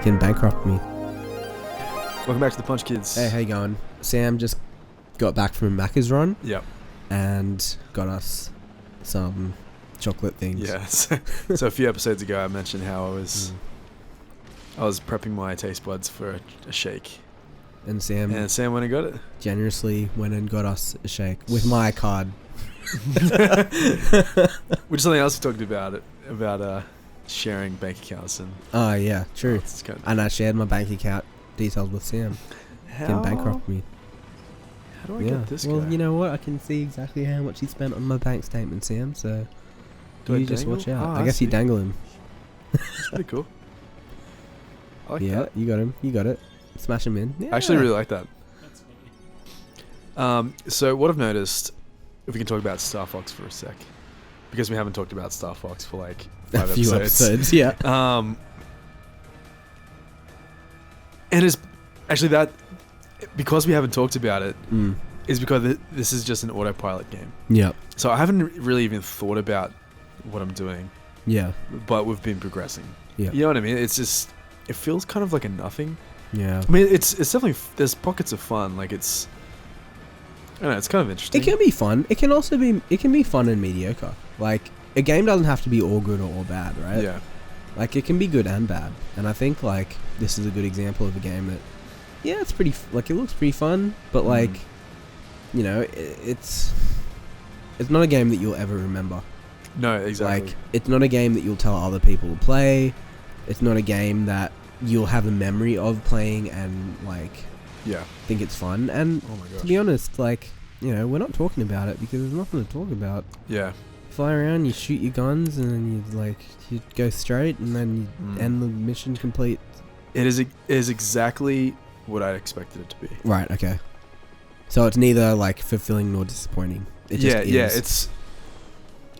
can bankrupt me. Welcome back to the Punch Kids. Hey, how you going? Sam just got back from Macca's run Yep. and got us some chocolate things. Yes. So a few episodes ago, I mentioned how I was prepping my taste buds for a shake, And Sam went and got it. generously went and got us a shake with my card. Which is something else we talked about sharing bank accounts and. Oh yeah, true. It's kind of, And I shared my bank account details with Sam. Can bankrupt me. How do I get this guy? Well, you know what? I can see exactly how much he spent on my bank statement, Sam. So Do I you just dangle? watch out. Oh, I guess you see. dangle him. That's pretty cool. I like Yeah, that. you got him. You got it. Smash him in. Yeah. I actually really like that. So what I've noticed, if we can talk about Star Fox for a sec, because we haven't talked about Star Fox for like 5 a few episodes. Yeah. And it's actually that, because we haven't talked about it, Mm. is because this is just an autopilot game. Yep. So I haven't really even thought about what I'm doing, Yeah. but we've been progressing. Yeah. You know what I mean? It's just, it feels kind of like a nothing. Yeah. I mean, it's definitely, there's pockets of fun. Like it's, I don't know, it's kind of interesting. It can be fun. It can also be. It can be fun and mediocre. Like a game doesn't have to be all good or all bad, right? Yeah. Like it can be good and bad. And I think like this is a good example of a game that, yeah, it's pretty. Like it looks pretty fun, but like, you know, it's not a game that you'll ever remember. No, exactly. Like it's not a game that you'll tell other people to play. It's not a game that you'll have a memory of playing and like Yeah. think it's fun. And Oh my gosh. to be honest, like, you know, we're not talking about it because there's nothing to talk about. Yeah. Fly around, you shoot your guns, and then you go straight, and then you end the mission complete. It is exactly what I expected it to be. Right. Okay. So it's neither like fulfilling nor disappointing. It just is. Yeah.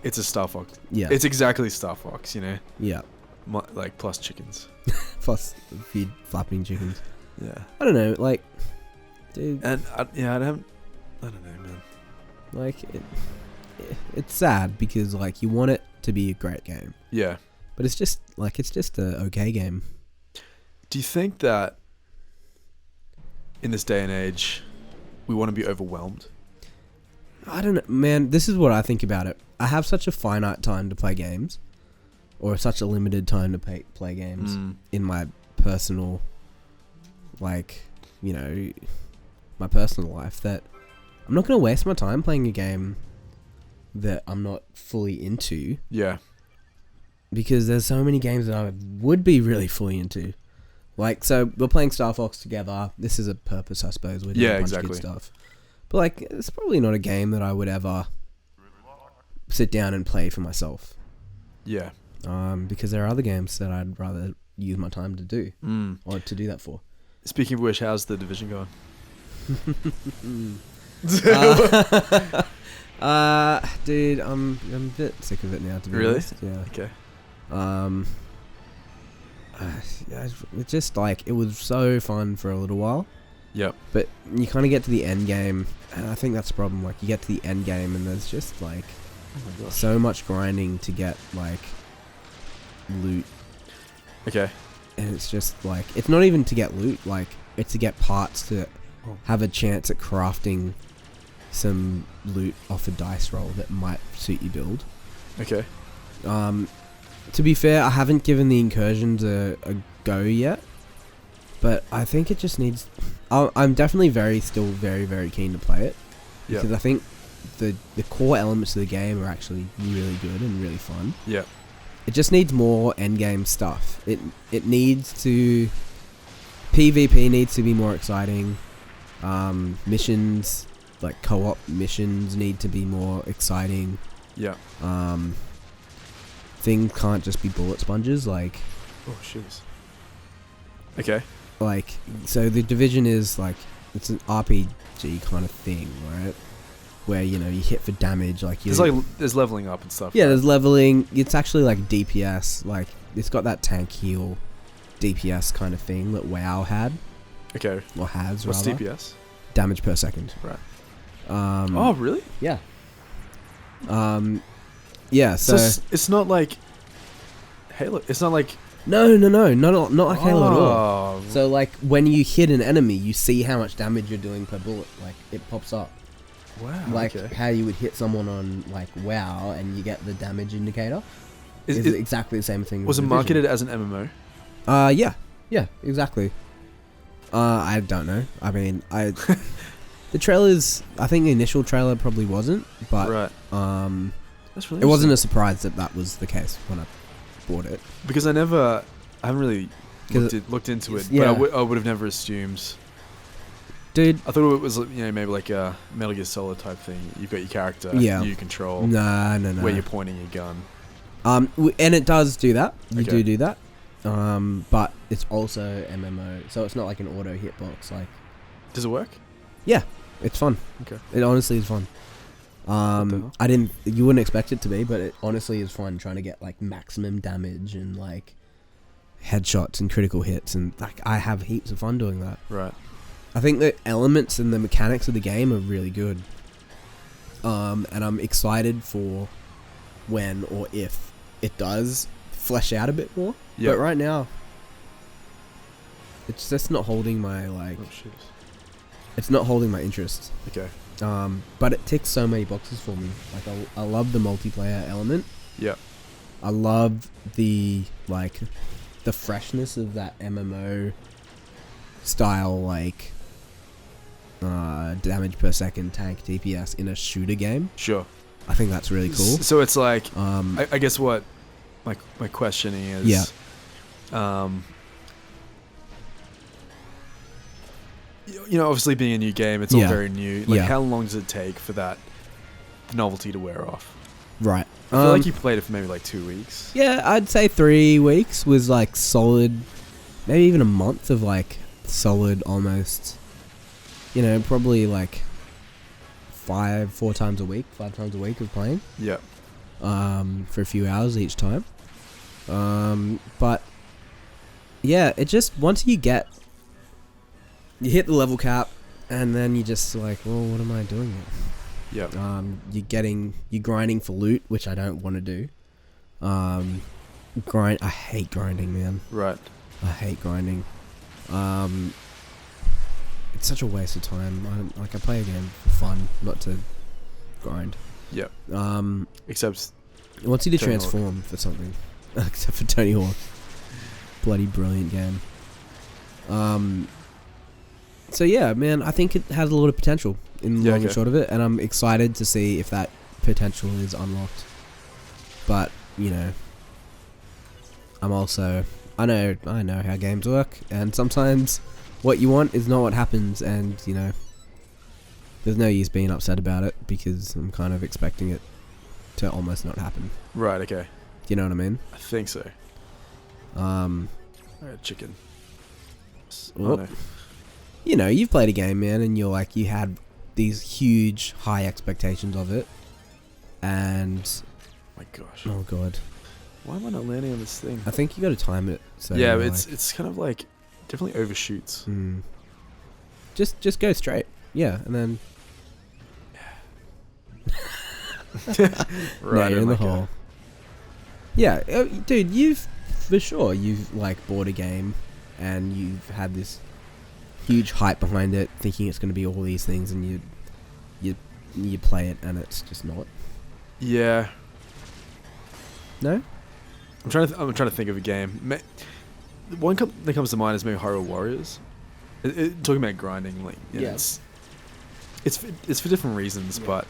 It's a Star Fox. Yeah. It's exactly Star Fox. You know, Yeah. like plus chickens. Plus feed flapping chickens. Yeah. I don't know, like, dude, And I don't know, man. like it's sad because like you want it to be a great game, Yeah. but it's just a okay game. Do you think that in this day and age, we want to be overwhelmed? I don't know, man. This is what I think about it. I have such a finite time to play games, or such a limited time to play games in my personal, like, you know, my personal life, that I'm not going to waste my time playing a game that I'm not fully into, Yeah. because there's so many games that I would be really fully into. Like, so we're playing Star Fox together. This is a purpose, I suppose. We're doing a bunch of good stuff. But like, it's probably not a game that I would ever sit down and play for myself. Yeah. Because there are other games that I'd rather use my time to do, or to do that for. Speaking of which, how's the Division going? Dude, I'm a bit sick of it now, to be honest. Yeah. Okay. It's just like, it was so fun for a little while, Yep. but you kind of get to the end game, and I think that's the problem. Like, you get to the end game, and there's just like Oh my gosh. so much grinding to get like loot, Okay. and it's just like, it's not even to get loot, like it's to get parts to have a chance at crafting some loot off a dice roll that might suit your build. Okay. To be fair, I haven't given the incursions a go yet, but I think it just needs. I'm definitely still very, very keen to play it, Yeah. because I think the core elements of the game are actually really good and really fun. Yeah. It just needs more endgame stuff. It needs to. PvP needs to be more exciting. Missions, like co-op missions, need to be more exciting. Yeah. Things can't just be bullet sponges. Like, Oh shoes. Okay. so the Division is like, it's an RPG kind of thing, right? Where, you know, you hit for damage, like you. There's leveling up and stuff. Yeah, right? there's leveling. It's actually like DPS. Like, it's got that tank heal DPS kind of thing that WoW had, Okay. or has What's rather. DPS? Damage per second. Right. Um, Oh really? Yeah. Yeah, So so it's not like Halo. It's not like No, not like Halo at all. Oh. So like when you hit an enemy, you see how much damage you're doing per bullet. Like it pops up. Wow. Like okay. how you would hit someone on like WoW and you get the damage indicator. Is exactly the same thing. Was it marketed as an MMO? Yeah, exactly. I don't know. I mean, the trailers. I think the initial trailer probably wasn't, but right. That's really it wasn't a surprise that was the case when I bought it. Because I haven't really looked into it, yeah. but I would have never assumed. Dude, I thought it was maybe like a Metal Gear Solid type thing. You've got your character, you control. No. Where you're pointing your gun. And it does do that. You Okay. do that. But it's also MMO, so it's not like an auto hitbox. Like, Does it work? yeah, it's fun. Okay. It honestly is fun. hell? You wouldn't expect it to be, but it honestly is fun trying to get like maximum damage and like headshots and critical hits, and like I have heaps of fun doing that. Right. I think the elements and the mechanics of the game are really good. And I'm excited for when or if it does flesh out a bit more. Yep. But right now, it's just not holding my like. Oh shit. It's not holding my interest. Okay. But it ticks so many boxes for me. Like I love the multiplayer element. Yeah. I love the like the freshness of that MMO style like damage per second tank DPS in a shooter game. Sure. I think that's really cool. So it's like I guess what my questioning is. Yeah. Obviously being a new game, it's all Yeah. very new. Like, Yeah. how long does it take for that novelty to wear off? Right. I feel like you played it for maybe like 2 weeks. Yeah, I'd say 3 weeks was like solid. Maybe even a month of like solid almost. Probably like 4 times a week, 5 times a week of playing. Yeah. For a few hours each time. But yeah, it just once you hit the level cap, and then you just like, well, what am I doing here? Yeah. You're grinding for loot, which I don't want to do. I hate grinding, man. Right. I hate grinding. It's such a waste of time. I play a game for fun, not to grind. Yeah. Except I want you to Tony Hawk. transform for something. Except for Tony Hawk. Bloody brilliant game. So yeah, man, I think it has a lot of potential in the long and short of it, and I'm excited to see if that potential is unlocked. But, I'm also I know how games work, and sometimes what you want is not what happens, and there's no use being upset about it because I'm kind of expecting it to almost not happen. Right, okay. Do you know what I mean? I think so. I had chicken. Whoop. You've played a game, man, and you had these huge, high expectations of it, and My gosh. oh god, Why am I not landing on this thing? I think you got to time it. So Yeah, but it's kind of like definitely overshoots. Just go straight, yeah, and then Right you're in the like a- hole. Yeah, dude, you've bought a game, and you've had this huge hype behind it, thinking it's going to be all these things, and you play it, and it's just not. Yeah. No. I'm trying to think of a game. One that comes to mind is maybe Hyrule Warriors. Talking about grinding, like Yeah. it's for different reasons, but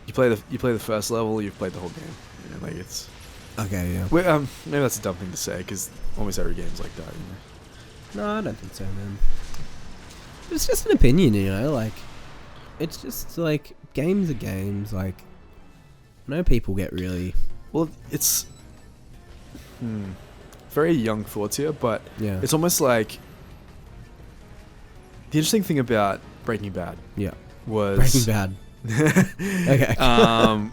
you play the first level, you've played the whole game. Like it's Okay, yeah. maybe that's a dumb thing to say because almost every game's like that. No, I don't think so, man. It's just an opinion, it's just like games are games. Like, I know people get really Well, it's very young thoughts here, but yeah. it's almost like the interesting thing about Breaking Bad Yeah. was Breaking Bad. Okay.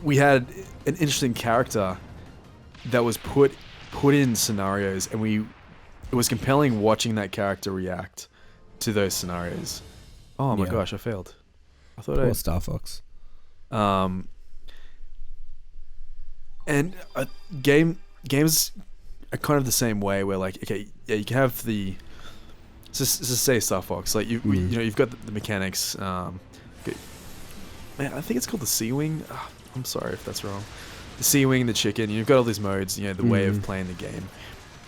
We had an interesting character that was put in scenarios, and it was compelling watching that character react to those scenarios. Oh my Yeah. gosh, I failed. I thought Poor Star Fox. And games are kind of the same way, where like, okay, yeah, you can have the just say Star Fox, like you know, you've got the mechanics. Man, I think it's called the C-Wing. I'm sorry if that's wrong. The C-Wing, the chicken. You've got all these modes. You know, the way of playing the game.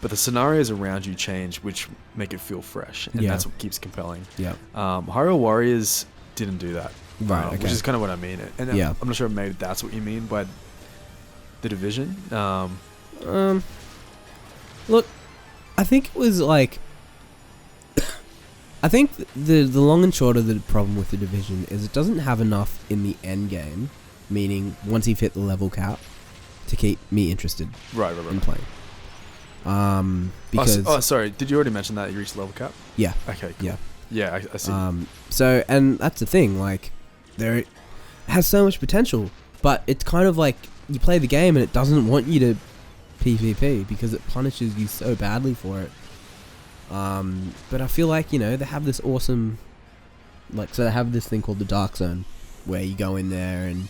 But the scenarios around you change, which make it feel fresh, and that's what keeps compelling. Yeah. Hyrule Warriors didn't do that, Right. Okay. which is kind of what I mean. And I'm not sure maybe that's what you mean by the Division. Look, I think it was like. I think the long and short of the problem with the Division is it doesn't have enough in the end game, meaning once you've hit the level cap, to keep me interested in playing. Because sorry, did you already mention that you reached level cap? Yeah. Okay. Cool. Yeah, I see. So, and that's the thing, like, it has so much potential, but it's kind of like you play the game and it doesn't want you to PvP because it punishes you so badly for it. But I feel like, you know, they have this awesome, like, so they have this thing called the Dark Zone, where you go in there and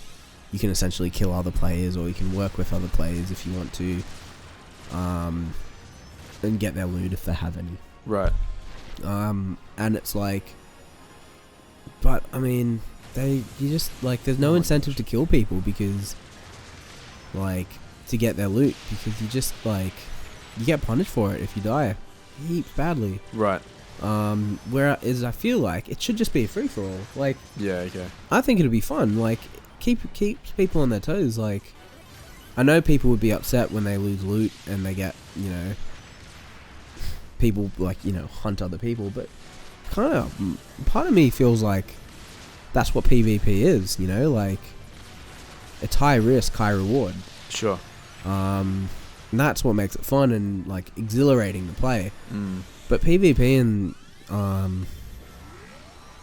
you can essentially kill other players, or you can work with other players if you want to, and get their loot if they have any. Right. And it's like, but I mean, you just, like, there's no incentive to kill people because, like, to get their loot, because you just, like, you get punished for it if you die heaps badly. Right. Whereas I feel like it should just be a free for all. Like, yeah, okay. I think it'd be fun. Like, keeps people on their toes. Like, I know people would be upset when they lose loot and they get, you know, people, like, you know, hunt other people, but kind of part of me feels like that's what PvP is, you know, like, it's high risk, high reward. Sure. And that's what makes it fun and, like, exhilarating to play. But PvP and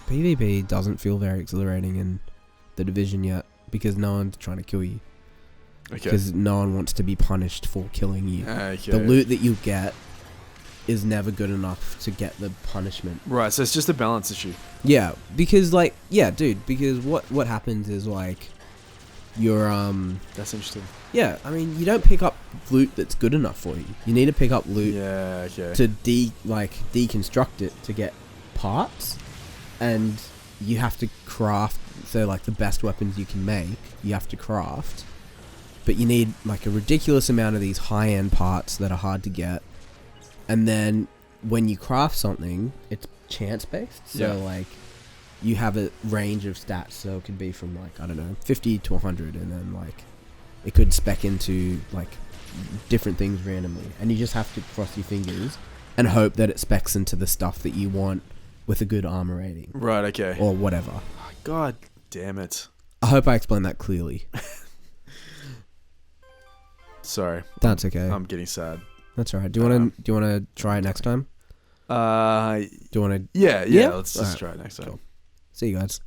PvP doesn't feel very exhilarating in the Division yet, because no one's trying to kill you. Okay. Because no one wants to be punished for killing you. Okay. The loot that you get is never good enough to get the punishment. Right, so it's just a balance issue. Yeah, because, like, yeah, dude, because what happens is, like, you're That's interesting. yeah, I mean, you don't pick up loot that's good enough for you. You need to pick up loot to deconstruct it to get parts, and you have to craft, so, like, the best weapons you can make, you have to craft, but you need, like, a ridiculous amount of these high-end parts that are hard to get, and then when you craft something, it's chance-based, so, like, you have a range of stats, so it could be from, like, I don't know, 50 to 100, and then, like, it could spec into, like, different things randomly, and you just have to cross your fingers and hope that it specs into the stuff that you want with a good armor rating. Right, okay. Or whatever. God damn it. I hope I explained that clearly. Sorry. That's okay. I'm getting sad. That's alright. Do you want to try it next time? Do you want to? Yeah. Yeah? Let's just try it next time. Cool. See you guys.